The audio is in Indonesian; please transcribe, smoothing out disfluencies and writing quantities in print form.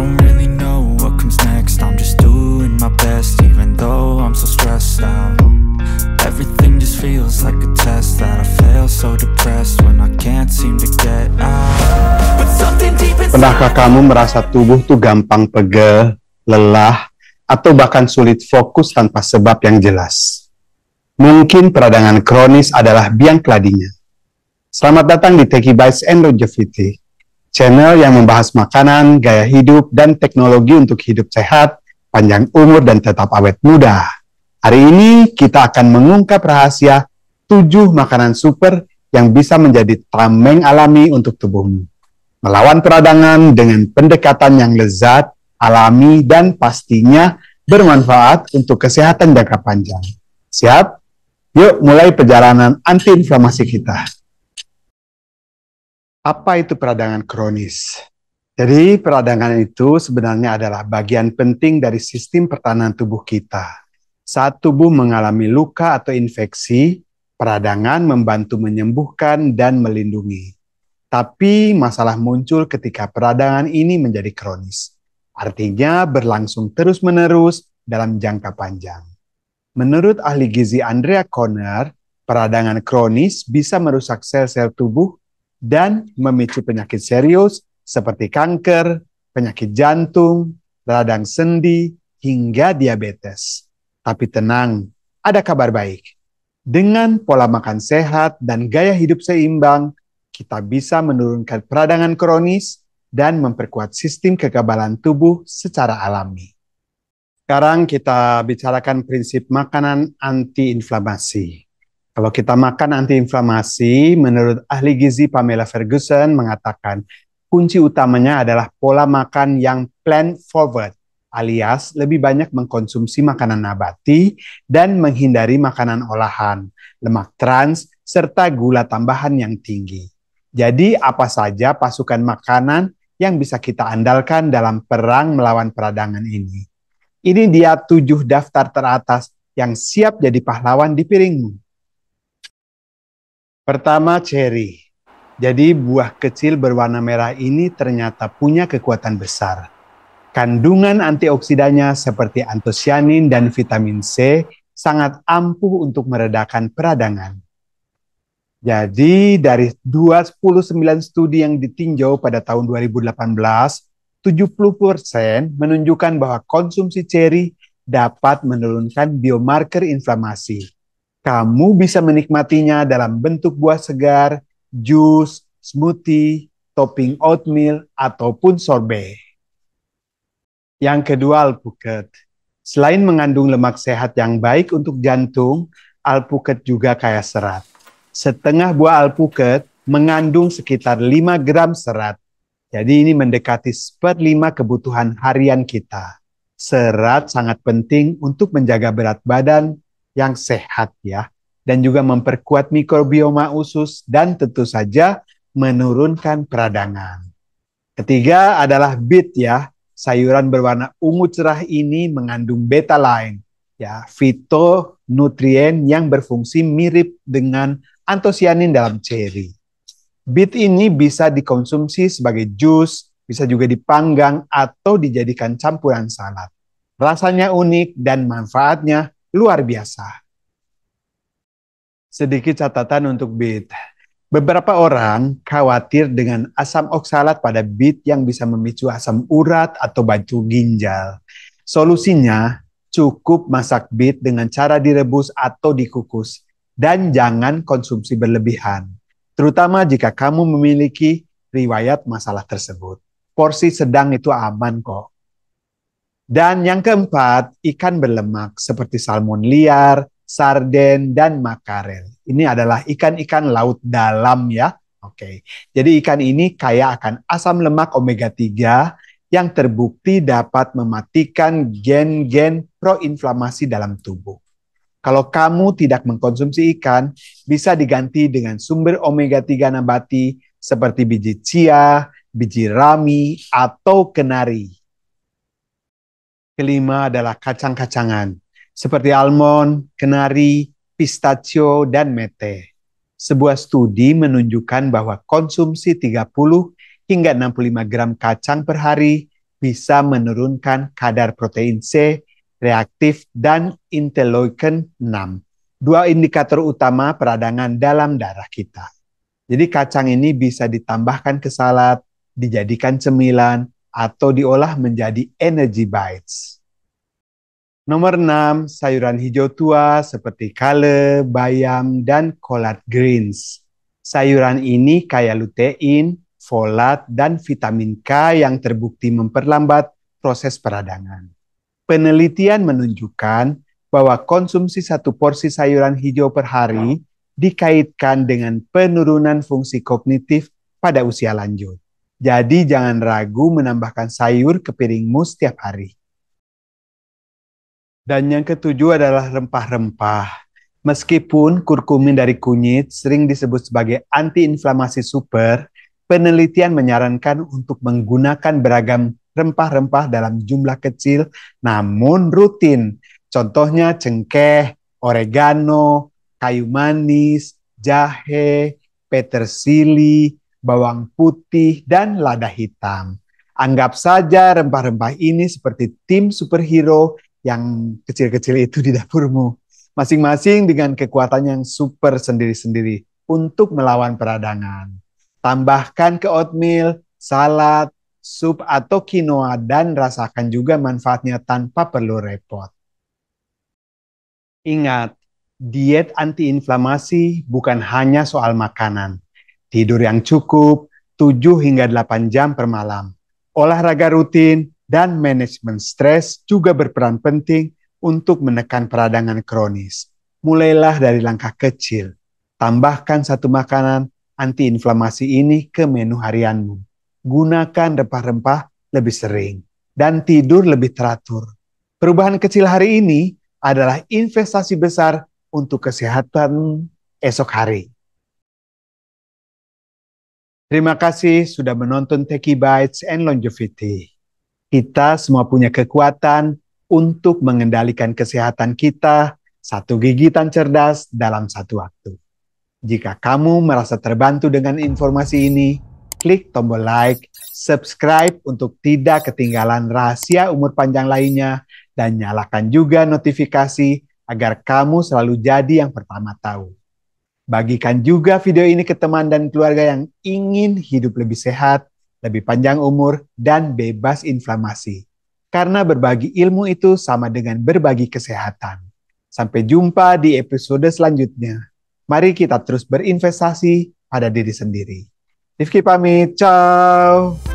don't really know what comes next. I'm just doing my best, even though I'm so stressed out. Everything just feels like a test that I fail, so depressed when I can't seem to get out. But something deep inside. Pernahkah kamu merasa tubuh tuh gampang pegel, lelah, atau bahkan sulit fokus tanpa sebab yang jelas? Mungkin peradangan kronis adalah biang keladinya. Selamat datang di Techie Bites and Longevity, channel yang membahas makanan, gaya hidup, dan teknologi untuk hidup sehat, panjang umur, dan tetap awet muda. Hari ini kita akan mengungkap rahasia 7 makanan super yang bisa menjadi tameng alami untuk tubuhmu. Melawan peradangan dengan pendekatan yang lezat, alami, dan pastinya bermanfaat untuk kesehatan jangka panjang. Siap? Yuk mulai perjalanan anti-inflamasi kita. Apa itu peradangan kronis? Jadi peradangan itu sebenarnya adalah bagian penting dari sistem pertahanan tubuh kita. Saat tubuh mengalami luka atau infeksi, peradangan membantu menyembuhkan dan melindungi. Tapi masalah muncul ketika peradangan ini menjadi kronis. Artinya berlangsung terus-menerus dalam jangka panjang. Menurut ahli gizi Andrea Conner, peradangan kronis bisa merusak sel-sel tubuh dan memicu penyakit serius seperti kanker, penyakit jantung, radang sendi, hingga diabetes. Tapi tenang, ada kabar baik. Dengan pola makan sehat dan gaya hidup seimbang, kita bisa menurunkan peradangan kronis dan memperkuat sistem kekebalan tubuh secara alami. Sekarang kita bicarakan prinsip makanan anti-inflamasi. Kalau kita makan anti-inflamasi, menurut ahli gizi Pamela Ferguson mengatakan, kunci utamanya adalah pola makan yang plant-forward, alias lebih banyak mengkonsumsi makanan nabati dan menghindari makanan olahan, lemak trans, serta gula tambahan yang tinggi. Jadi apa saja pasukan makanan yang bisa kita andalkan dalam perang melawan peradangan ini? Ini dia 7 daftar teratas yang siap jadi pahlawan di piringmu. Pertama, ceri. Jadi buah kecil berwarna merah ini ternyata punya kekuatan besar. Kandungan antioksidannya seperti antosianin dan vitamin C sangat ampuh untuk meredakan peradangan. Jadi dari 29 studi yang ditinjau pada tahun 2018, 70% menunjukkan bahwa konsumsi ceri dapat menurunkan biomarker inflamasi. Kamu bisa menikmatinya dalam bentuk buah segar, jus, smoothie, topping oatmeal, ataupun sorbet. Yang kedua, alpukat. Selain mengandung lemak sehat yang baik untuk jantung, alpukat juga kaya serat. Setengah buah alpukat mengandung sekitar 5 gram serat. Jadi ini mendekati 1/5 kebutuhan harian kita. Serat sangat penting untuk menjaga berat badan yang sehat ya, dan juga memperkuat mikrobioma usus dan tentu saja menurunkan peradangan. Ketiga adalah beet ya, sayuran berwarna ungu cerah ini mengandung betaline ya, fitonutrien yang berfungsi mirip dengan antosianin dalam ceri. Beet ini bisa dikonsumsi sebagai jus, bisa juga dipanggang atau dijadikan campuran salad. Rasanya unik dan manfaatnya luar biasa. Sedikit catatan untuk beet. Beberapa orang khawatir dengan asam oksalat pada beet yang bisa memicu asam urat atau batu ginjal. Solusinya, cukup masak beet dengan cara direbus atau dikukus. Dan jangan konsumsi berlebihan. Terutama jika kamu memiliki riwayat masalah tersebut. Porsi sedang itu aman kok. Dan yang keempat, ikan berlemak seperti salmon liar, sarden, dan makarel. Ini adalah ikan-ikan laut dalam ya. Oke. Jadi ikan ini kaya akan asam lemak omega 3 yang terbukti dapat mematikan gen-gen proinflamasi dalam tubuh. Kalau kamu tidak mengkonsumsi ikan, bisa diganti dengan sumber omega 3 nabati seperti biji chia, biji rami, atau kenari. Kelima adalah kacang-kacangan, seperti almond, kenari, pistachio, dan mete. Sebuah studi menunjukkan bahwa konsumsi 30 hingga 65 gram kacang per hari bisa menurunkan kadar protein C, reaktif, dan interleukin 6. Dua indikator utama peradangan dalam darah kita. Jadi kacang ini bisa ditambahkan ke salad, dijadikan cemilan, atau diolah menjadi energy bites. Nomor 6, sayuran hijau tua seperti kale, bayam, dan collard greens. Sayuran ini kaya lutein, folat, dan vitamin K yang terbukti memperlambat proses peradangan. Penelitian menunjukkan bahwa konsumsi satu porsi sayuran hijau per hari dikaitkan dengan penurunan fungsi kognitif pada usia lanjut. Jadi jangan ragu menambahkan sayur ke piringmu setiap hari. Dan yang ketujuh adalah rempah-rempah. Meskipun kurkumin dari kunyit sering disebut sebagai antiinflamasi super, penelitian menyarankan untuk menggunakan beragam rempah-rempah dalam jumlah kecil namun rutin. Contohnya cengkeh, oregano, kayu manis, jahe, petersili, bawang putih, dan lada hitam. Anggap saja rempah-rempah ini seperti tim superhero yang kecil-kecil itu di dapurmu. Masing-masing dengan kekuatan yang super sendiri-sendiri untuk melawan peradangan. Tambahkan ke oatmeal, salad, sup atau quinoa dan rasakan juga manfaatnya tanpa perlu repot. Ingat, diet antiinflamasi bukan hanya soal makanan. Tidur yang cukup, 7 hingga 8 jam per malam. Olahraga rutin dan manajemen stres juga berperan penting untuk menekan peradangan kronis. Mulailah dari langkah kecil. Tambahkan satu makanan antiinflamasi ini ke menu harianmu. Gunakan rempah-rempah lebih sering dan tidur lebih teratur. Perubahan kecil hari ini adalah investasi besar untuk kesehatan esok hari. Terima kasih sudah menonton Techie Bites and Longevity. Kita semua punya kekuatan untuk mengendalikan kesehatan kita satu gigitan cerdas dalam satu waktu. Jika kamu merasa terbantu dengan informasi ini, klik tombol like, subscribe untuk tidak ketinggalan rahasia umur panjang lainnya, dan nyalakan juga notifikasi agar kamu selalu jadi yang pertama tahu. Bagikan juga video ini ke teman dan keluarga yang ingin hidup lebih sehat, lebih panjang umur, dan bebas inflamasi. Karena berbagi ilmu itu sama dengan berbagi kesehatan. Sampai jumpa di episode selanjutnya. Mari kita terus berinvestasi pada diri sendiri. Rifki pamit, ciao!